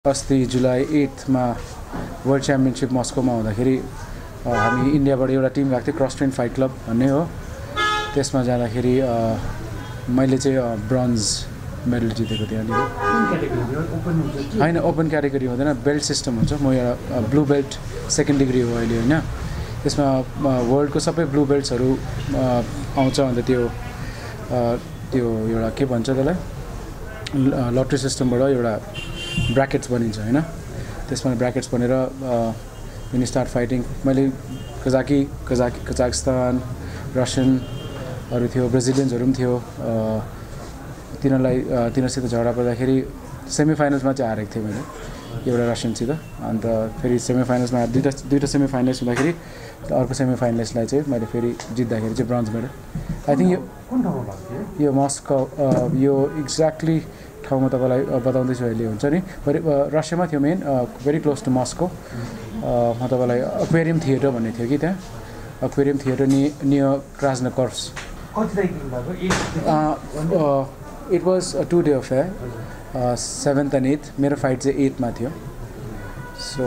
अस्ति जुलाई 8 मा world championship मस्कोमा हुँदाखेरि हामी इन्डियाबाट एउटा टिम गएको थियो क्रस ट्रेन फाइट क्लब भन्ने हो। त्यसमा जाँदाखेरि मैले चाहिँ ब्रोन्ज मेडल जितेको थिएँ। होइन ओपन क्याटेगोरी हुँदैन, बेल्ट सिस्टम हुन्छ। म एउटा ब्लू बेल्ट सेकेन्ड डिग्री हो अहिले होइन। त्यसमा वर्ल्डको सबै ब्लू बेल्ट्सहरू आउँछ। अन्त त्यो एउटा के भन्छ त्यसलाई लटरी सिस्टमबाट एउटा ब्र्याकेट्स बनिन्छ होइन। त्यसमा ब्र्याकेट्स बनेर when you start fighting मैले कजाकिस्तान रसियनहरू थियो, ब्राजिलियन्सहरू पनि थियो। तिनीहरूसित झगडा पर्दाखेरि सेमिफाइनल्समा चाहिँ हारेको थिएँ मैले एउटा रसियनसित। अन्त फेरि सेमिफाइनल्समा दुईवटा सेमिफाइनल्स हुँदाखेरि अर्को सेमिफाइनलिस्टलाई चाहिँ मैले फेरि जित्दाखेरि चाहिँ ब्रोन्ज मेडल। आई थिङ्क यो मस्को यो एक्ज्याक्टली ठाउँमा तपाईँलाई बताउँदैछु अहिले हुन्छ नि। रसियामा थियो man, very close to Moscow. म तपाईँलाई एक्वेरियम थिएटर भन्ने थियो कि त्यहाँ, aquarium theatre near Krasnogorsk. It was a 2 day affair, 7th and 8th। मेरो फाइट चाहिँ 8 मा थियो। सो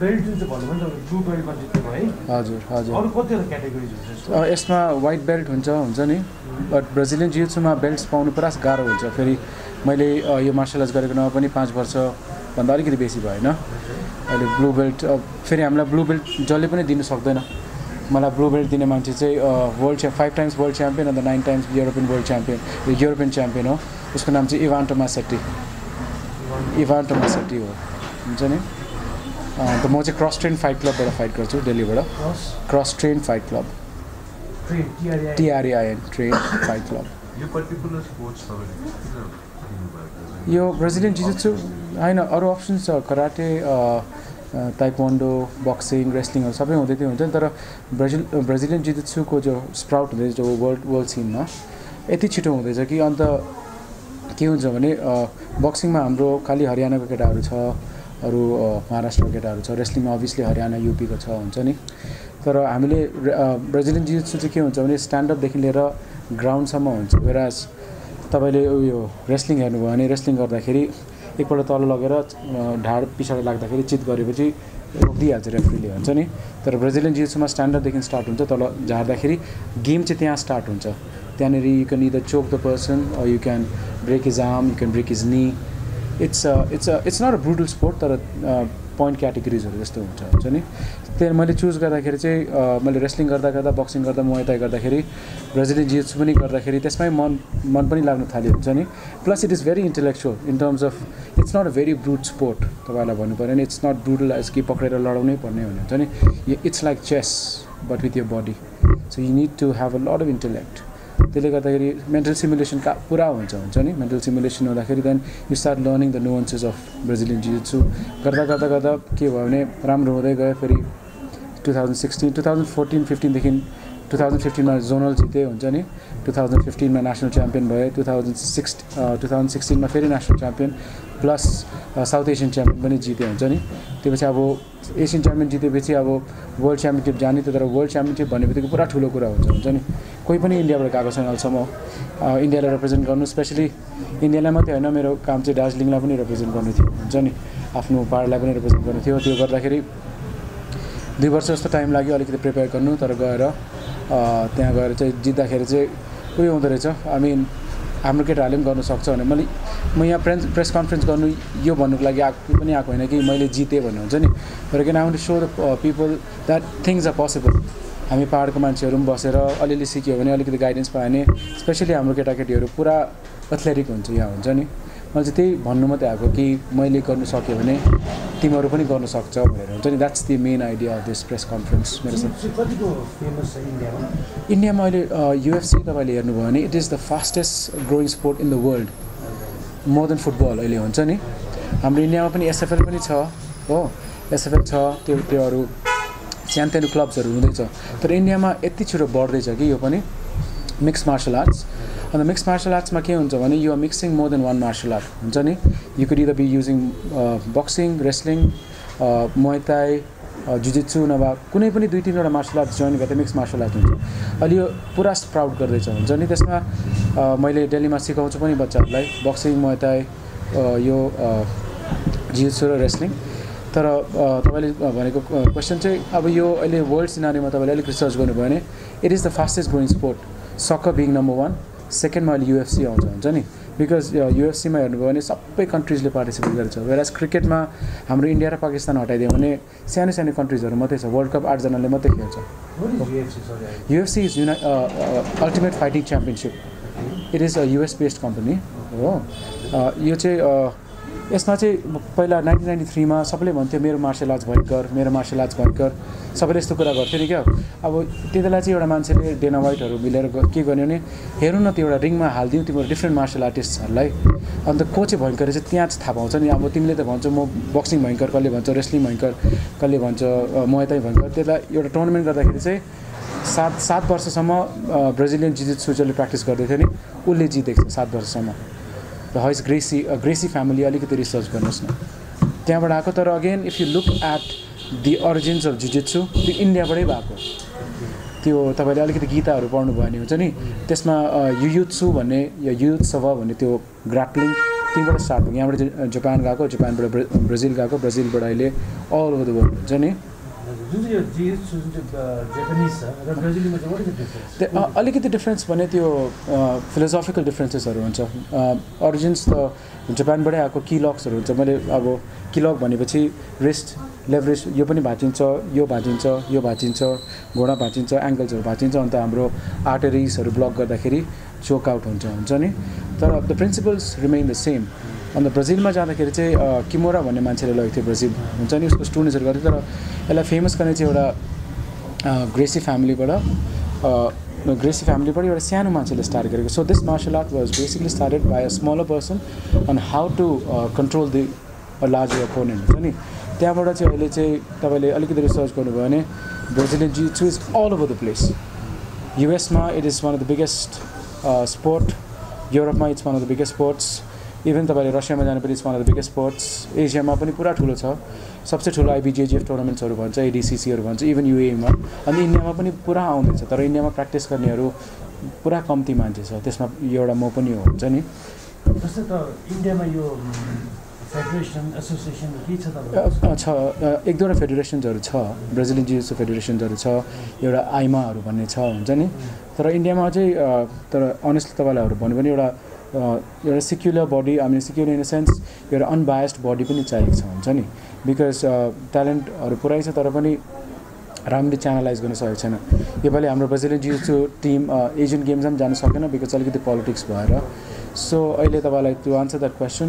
बेल्ट जुन चाहिँ भन्नुभयो नि ब्लू बेल्टमा जित्नुभयो है? हजुर हजुर। अरु कतिवटा क्याटेगोरीज हुन्छ यसमा? व्हाइट बेल्ट हुन्छ नि, बट ब्राजिलियन जिउ-जित्सुमा बेल्ट्स पाउनु पुरा गाह्रो हुन्छ। फेरि मैले यो मार्शल आर्ट्स गरेको नभए पनि 5 वर्षभन्दा अलिकति बेसी भयो होइन। अहिले ब्लू बेल्ट फेरि हामीलाई ब्लू बेल्ट जसले पनि दिनु सक्दैन। मलाई ब्लू बेल्ट दिने मान्छे चाहिँ 5 टाइम्स वर्ल्ड च्याम्पियन अन्त 9 टाइम्स युरोपियन च्याम्पियन हो। उसको नाम चाहिँ इभान टोमासेट्टी हो हुन्छ नि। अन्त म चाहिँ क्रस ट्रेन फाइट क्लबबाट फाइट गर्छु दिल्लीबाट। Cross train fight club, TRAIN train fight club. यो ब्राजिलियन जिउ-जित्सु होइन, अरू अप्सन्स छ कराटे, ताइक्वान्डो, बक्सिङ, रेस्लिङहरू सबै हुँदै थियो हुन्छ नि। तर ब्राजिलियन जिउ-जित्सुको जो स्प्राउट हुँदैछ जो वर्ल्ड सिनमा यति छिटो हुँदैछ कि अन्त के हुन्छ भने बक्सिङमा हाम्रो खालि हरियाणाको केटाहरू छ, अरू महाराष्ट्रको केटाहरू छ। रेस्लिङमा अभियसली हरियाणा युपीको छ हुन्छ नि। तर हामीले ब्राजिलियन जिउ-जित्सु चाहिँ के हुन्छ भने स्ट्यान्डअपदेखि लिएर ग्राउन्डसम्म हुन्छ। वेराज तपाईँले उयो रेस्लिङ हेर्नुभयो भने रेस्लिङ गर्दाखेरि एकपल्ट तल लगेर ढाड पछाडि लाग्दाखेरि चित गरेपछि रोकिदिइहाल्छ रेफ्रीले हुन्छ नि। तर ब्राजिलियन जिउ-जित्सुमा स्ट्यान्डअपदेखि स्टार्ट हुन्छ, तल झार्दाखेरि गेम चाहिँ त्यहाँ स्टार्ट हुन्छ। त्यहाँनिर you can either choke the person or you can break his arm, you can break his knee. It's not a brutal sport, तर पोइन्ट क्याटेगोरिजहरू जस्तो हुन्छ नि। त्यही मैले चुज गर्दाखेरि चाहिँ मैले रेस्लिङ गर्दा बक्सिङ गर्दा मुआई थाई गर्दाखेरि ब्राजिलियन जिउ-जित्सु पनि गर्दाखेरि त्यसमै मन पनि लाग्नु थाल्यो हुन्छ नि। Plus it is very intellectual in terms of it's not a very brute sport. तपाईँलाई भन्नु पऱ्यो भने इट्स नट ब्रुटल एज कि पक्रेर लडाउनै पर्ने भन्ने हुन्छ नि। It's like chess but with your body. So you need to have a lot of intellect. त्यसले गर्दाखेरि मेन्टल सिमुलेसन पुरा हुन्छ नि। मेन्टल सिमुलेसन हुँदाखेरि then you start learning the nuances of Brazilian jiu jitsu. गर्दा के भयो भने राम्रो हुँदै गयो। फेरि 2014-15देखि 2015मा जोनल जिते हुन्छ नि। 2015मा नेसनल च्याम्पियन भए। 2016मा फेरि national champion plus south Asian champion पनि जिते हुन्छ नि। त्यसपछि अब एसियन च्याम्पियन जितेपछि अब वर्ल्ड च्याम्पियनसिप जाने। तर वर्ल्ड च्याम्पियनसिप भन्ने बित्तिकै पुरा ठुलो कुरा हुन्छ नि। कोही पनि इन्डियाबाट गएको छैन अहिलेसम्म इन्डियालाई रिप्रेजेन्ट गर्नु। स्पेसली इन्डियालाई मात्रै होइन, मेरो काम चाहिँ दार्जिलिङलाई पनि रिप्रेजेन्ट गर्नु थियो हुन्छ नि। आफ्नो पाहाडलाई पनि रिप्रेजेन्ट गर्नु थियो। त्यो गर्दाखेरि 2 वर्ष जस्तो टाइम लाग्यो अलिकति प्रिपेयर गर्नु। तर गएर त्यहाँ गएर चाहिँ जित्दाखेरि चाहिँ उयो हुँदो रहेछ। आई मिन हाम्रो केटाहरूले पनि गर्नु सक्छ भने म यहाँ प्रेस कन्फरेन्स गर्नु यो भन्नुको लागि आएको होइन कि मैले जितेँ भन्ने हुन्छ नि। तर किन I want to show the people that things are possible. हामी पाहाडको मान्छेहरू पनि बसेर अलिअलि सिक्यो भने, अलिकति गाइडेन्स पायो भने, स्पेसली हाम्रो केटाकेटीहरू पुरा एथलेटिक हुन्छ यहाँ हुन्छ नि। मैले चाहिँ त्यही भन्नु मात्रै आएको कि मैले गर्नु सक्यो भने तिमीहरू पनि गर्न सक्छ भनेर हुन्छ नि। That's the main idea of this press conference मेरो साथ। इन्डियामा अहिले UFC तपाईँले हेर्नुभयो भने it is the fastest growing sport in the world, more than football अहिले हुन्छ नि। हाम्रो इन्डियामा पनि SFL पनि छ हो, SFL छ। त्यो अरू सानो क्लब्सहरू हुँदैछ। तर इन्डियामा यति छिटो बढ्दैछ कि यो पनि मिक्स मार्सल आर्ट्स। अन्त मिक्स मार्सल आर्ट्समा के हुन्छ भने you are mixing more than 1 martial art हुन्छ नि। You could either be using boxing, wrestling, Muay Thai, jiu-jitsu नभए कुनै पनि 2-3वटा मार्सल आर्ट्स जोइन गर्दा मिक्स मार्सल आर्ट हुन्छ। अहिले यो पुरा स्प्राउट गर्दैछ हुन्छ नि। त्यसमा मैले दिल्लीमा सिकाउँछु पनि बच्चाहरूलाई बक्सिङ, मुआई थाई, यो जिजुत्सु र रेस्लिङ तर तपाईले भनेको क्वेशन चाहिँ अब यो अहिले वर्ल्ड सिनारीमा तपाईले अलिक रिसर्च गर्नुभयो भने it is the fastest growing sport sucker being number 1 सेकेन्डमा अहिले युएफसी आउँछ हुन्छ नि बिकज युएफसीमा हेर्नुभयो भने सबै कन्ट्रिजले पार्टिसिपेट गरेछ वेराज क्रिकेटमा हाम्रो इन्डिया र पाकिस्तान हटाइदियो भने सानो सानो कन्ट्रिजहरू मात्रै छ वर्ल्ड कप 8 जनाले मात्रै खेल्छ UFC is ultimate fighting championship it is a US based company हो यो चाहिँ यसमा चाहिँ पहिला 1993 मा सबैले भन्थ्यो मेरो मार्शल आर्ट्स भयङ्कर सबैले यस्तो कुरा गर्थ्यो नि क्या अब त्यतिबेला चाहिँ एउटा मान्छेले डेना वाइटहरू मिलेर के गर्यो भने हेर्नु न त्यो एउटा रिङमा हालिदिउँ तिम्रो डिफ्रेन्ट मार्शल आर्टिस्टहरूलाई अन्त को चाहिँ भयङ्कर चाहिँ त्यहाँ चाहिँ थाहा पाउँछ नि अब तिमीले त भन्छौ म बक्सिङ भयङ्कर कसले भन्छ रेस्लिङ भयङ्कर कसले भन्छ मुay thai भयङ्कर त्यसलाई एउटा टुर्नामेन्ट गर्दाखेरि चाहिँ 7 वर्षसम्म ब्राजिलियन जिजित्सु जसले प्र्याक्टिस गर्दै थियो नि उसले जितेको छ 7 वर्षसम्म द हइज ग्रेसी फ्यामिली अलिकति रिसर्च गर्नुहोस् न त्यहाँबाट आएको तर again if you look at the origins of jiu-jitsu त्यो इन्डियाबाटै भएको त्यो तपाईँले अलिकति गीताहरू पढ्नुभयो भने हुन्छ नि त्यसमा युयुत्सु भन्ने या युयुत्सव भन्ने त्यो ग्राप्लिङ त्यहीँबाट स्टार्ट भयो यहाँबाट जापान गएको जापानबाट ब्राजिल गएको ब्राजिलबाट अहिले अल ओभर द वर्ल्ड हुन्छ नि अलिकति डिफ्रेन्स भने त्यो फिलोसोफिकल डिफ्रेन्सेसहरू हुन्छ ओरिजिन्स त जापानबाटै आएको किलक्सहरू हुन्छ मैले अब किलक भनेपछि रिस्ट लेभरेज यो पनि भाँचिन्छ यो भाँचिन्छ घोडा भाँचिन्छ एङ्कल्सहरू भाँचिन्छ अन्त हाम्रो आर्टरिजहरू ब्लक गर्दाखेरि चोक आउट हुन्छ नि तर the principles remain the same अन्त ब्राजिलमा जाँदाखेरि चाहिँ किमोरा भन्ने मान्छेले लगेको थियो ब्राजिल हुन्छ नि उसको स्टुडेन्ट्सहरू गर्थ्यो तर यसलाई फेमस गर्ने चाहिँ एउटा ग्रेसी फ्यामिलीबाट एउटा सानो मान्छेले स्टार्ट गरेको so this martial art was basically started by a smaller person on how to control the larger opponent हुन्छ नि त्यहाँबाट चाहिँ अहिले चाहिँ तपाईँले अलिकति रिसर्च गर्नुभयो भने Brazilian jiu jitsu is all over the place युएसमा it is one of the biggest sport युरोपमा it's one of the biggest sports even तपाईँले रसियामा जानु पनि it's one of the biggest sports एसियामा पनि पुरा ठुलो छ सबसे ठुलो आइबिजेजेएफ टुर्नामेन्ट्सहरू भन्छ एडिसिसीहरू भन्छ इभन युएमा अनि इन्डियामा पनि पुरा आउँदैछ तर इन्डियामा प्र्याक्टिस गर्नेहरू पुरा कम्ती मान्छे छ त्यसमा एउटा म पनि हो हुन्छ नि जस्तै त इन्डियामा यो फेडरेसन एसोसिएसन के छ एक दुईवटा फेडरेसन्सहरू छ ब्राजिलियन जिजित्सु फेडरेसन्सहरू छ एउटा आइमाहरू भन्ने छ हुन्छ नि तर इन्डियामा चाहिँ तर अनेस्टली तपाईँलाई भन्यो भने एउटा secular body secular in the sense एउटा अनबायस्ड बडी पनि चाहिएको छ हुन्छ नि बिकज ट्यालेन्टहरू पुरै छ तर पनि राम्ररी च्यानलाइज गर्न सकेको छैन योपालि हाम्रो ब्राजिलियन जिजित्सु टिम एसियन गेम्समा पनि जान सकेन बिकज अलिकति पोलिटिक्स भएर सो अहिले तपाईँलाई टु आन्सर द्याट क्वेसन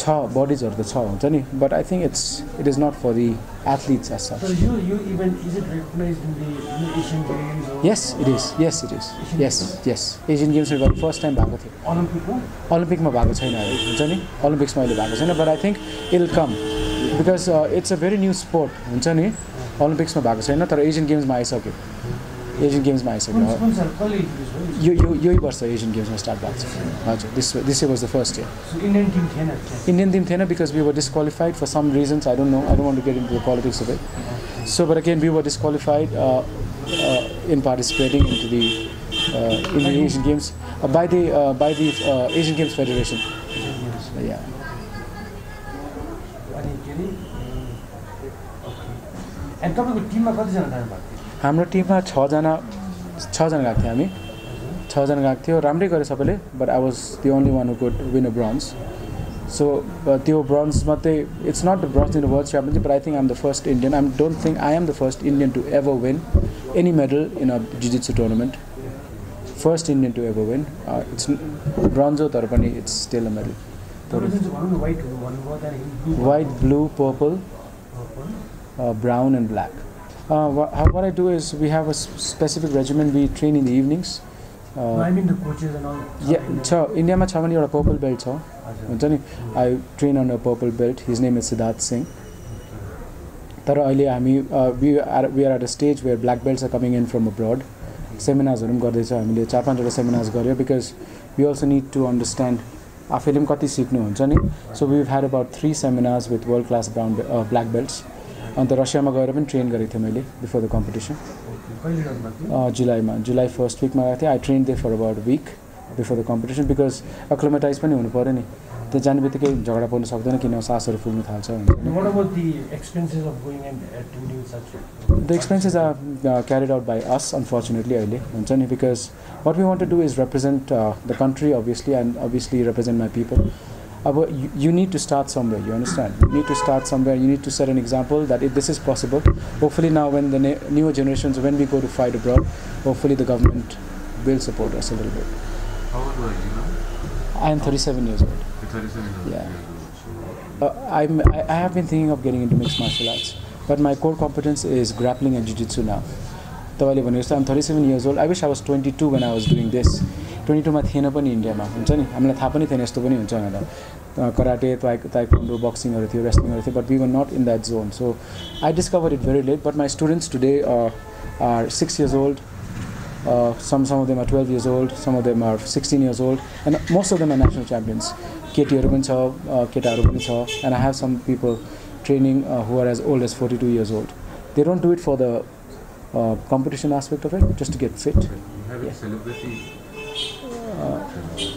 छ बडिजहरू त छ हुन्छ नि but I think it is not for the athletes as such yes it is Asian गेम्समा फर्स्ट टाइम भएको थियो ओलम्पिकमा भएको छैन हुन्छ नि ओलम्पिक्समा अहिले भएको छैन but I think it will come because it's a very new sport हुन्छ नि ओलम्पिक्समा भएको छैन तर एसियन गेम्समा आइसक्यो यही वर्ष एसियन गेम्समा स्टार्ट भएको छ हजुर this was the first year Indian team थिएन because we were disqualified for some reasons I don't know I don't want to get into the politics of it so but again we were disqualified in participating into the Asian Games by the Asian Games Federation. Yeah. And तपाईँको टिममा कतिजना जानु भएको थियो? हाम्रो टिममा 6 जना गएको थियो हामी 6 जना गएको थियो राम्रै गरे सबैले but I was the only one who could win a bronze so त्यो ब्रोन्ज मात्रै it's not the bronze in the world championship but I think I am the first Indian I don't think I am the first Indian to ever win any medal in a jiu-jitsu tournament. First Indian to ever win. It's bronze or pani, it's still a medal. White, blue, purple, brown and black. What I do is we have a specific regimen. We train in the evenings. I mean the coaches and all. Yeah, India ma cha भने एउटा purple belt छ हुन्छ नि I train on a purple belt. His name is Siddharth Singh. तर अहिले हामी we are at a stage where black belts are coming in from abroad. सेमिनार्सहरू पनि गर्दैछ हामीले 4-5 सेमिनार्स गर्यो because we also need to understand आफैले पनि कति सिक्नुहुन्छ नि so we've had about 3 seminars with world class black belts अन्त रसियामा गएर पनि ट्रेन गरेको थिएँ मैले before the competition जुलाई फर्स्ट विकमा गएको थिएँ I trained there for about a week before the competition because acclimatize पनि हुनु पर्यो नि त्यो जाने बित्तिकै झगडा पर्नु सक्दैन किन सासहरू फुल्नु थाल्छ हुन्छ नि What about the expenses of going and attending such? The expenses are carried out by us, unfortunately, अहिले हुन्छ नि because what we want to do is represent the country, obviously, and obviously represent my people. You need to start somewhere, you understand? You need to start somewhere, you need to set an example that this is possible. Hopefully now when the newer generations, when we go to fight abroad, hopefully the government will support us a little bit. How old are you now? I am 37 years old. You're 37 years old. Yeah. I have been thinking of getting into mixed martial arts, but my core competence is grappling and jiu-jitsu now. I'm 37 years old. I wish I was 22 when I was doing this. 22 मा थिएन पनि इन्डियामा हुन्छ नि हामीलाई थाहा पनि थिएन यस्तो पनि हुन्छ भनेर कराटे ताइक्वान्डो बक्सिङहरु थियो रेस्लिङहरु थियो but we were not in that zone, so I discovered it very late. But my students today are 6 years old, some of them are 12 years old, some of them are 16 years old, and most of them are national champions. केटीहरु पनि छ केटाहरु पनि छ, and I have some people training who are as old as 42 years old. They don't do it for the competition aspect of it, just to get fit. You have a celebrity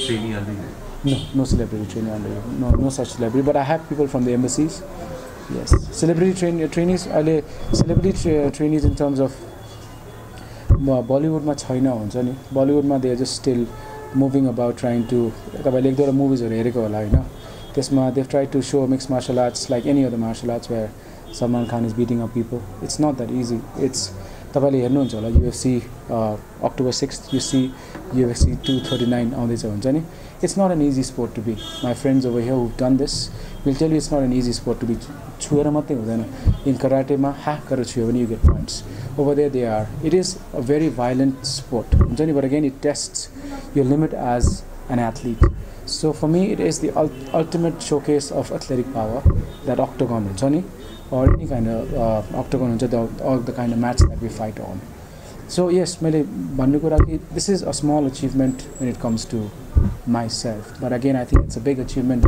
trainee under you? No celebrity trainee under you. No such celebrity. But I have people from the embassies. Yes, celebrity trainees. Celebrity trainees in terms of Bollywood ma chaina huncha ni. Bollywood ma they are just still moving about trying to. Tapaile ek duara movies haru hereko hola हैन. त्यसमा they've tried to show mixed martial arts like any other martial arts where Salman Khan is beating up people. It's not that easy. It's तपाईले हेर्नुहुन्छ होला UFC October 6th you see UFC 239 आउँदैछ हुन्छ नि. It's not an easy sport to be. My friends over here who've done this will tell you it's not an easy sport to be. छुएर मात्रै हुँदैन. In karate मा hack गरेर छुयो भने you get points. Over there they are. It is a very violent sport हुन्छ नि, but again it tests your limit as an athlete. So for me it is the ultimate showcase of athletic power, that octagon हुन्छ नि, or any kind of octagon or the kind of match that we fight on. So yes, this is a small achievement when it comes to myself, but again I think it's a big achievement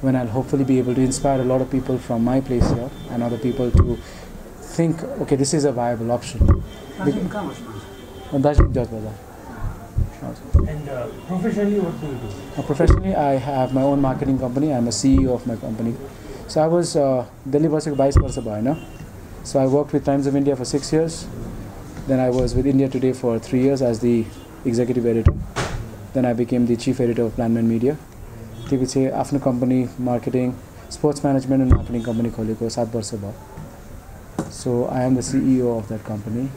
when I'll hopefully be able to inspire a lot of people from my place here and other people to think, okay, this is a viable option. Darjeeling Judge Bazaar. And professionally, what do you do? Professionally, I have my own marketing company. I'm a CEO of my company. So I was Delhi बसेको 22 वर्ष भएन. So I worked with Times of India for 6 years. Then I was with India Today for 3 years as the executive editor. Then I became the chief editor of Planman Media. त्यसपछि आफ्नो company marketing, sports management and marketing company खोलेको 7 वर्ष भयो. So I am the CEO of that company.